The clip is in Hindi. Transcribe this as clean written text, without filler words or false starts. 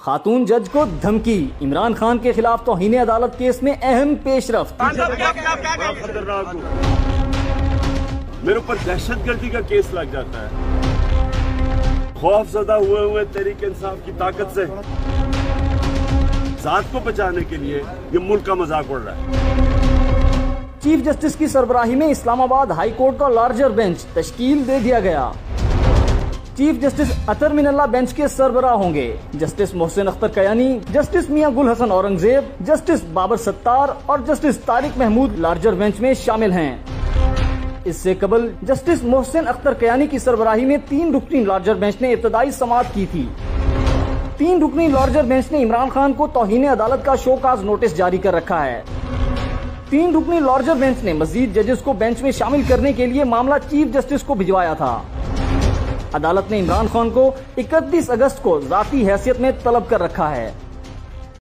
खातून जज को धमकी, इमरान खान के खिलाफ तौहीन अदालत केस में अहम पेशरफ्त। खतरनाक हूँ, मेरे ऊपर दहशतगर्दी का केस लग जाता है। खौफजदा हुए तहरीक इंसाफ की ताकत से जात को बचाने के लिए ये मुल्क का मजाक उड़ रहा है। चीफ जस्टिस की सरबराही में इस्लामाबाद हाई कोर्ट का लार्जर बेंच तश्कील दे दिया गया। Chief justice Athar Minallah bench के सरबराह होंगे। Justice Mohsin Akhtar Kayani, justice Mian Gul Hassan Aurangzeb, justice Babar Sattar और justice Tariq Mahmood larger bench में शामिल हैं। इससे कबल जस्टिस मोहसिन अख्तर कयानी की सरबराही में 3 रुकनी लार्जर बेंच ने इब्तदाई समाअत की थी। 3 रुकनी लार्जर बेंच ने इमरान खान को तौहीन अदालत का शोकाज नोटिस जारी कर रखा है। 3 रुकनी लार्जर बेंच ने मजीद जजेस को बेंच में शामिल करने के लिए मामला चीफ जस्टिस को भिजवाया था। अदालत ने इमरान खान को 31 अगस्त को जाती हैसियत में तलब कर रखा है।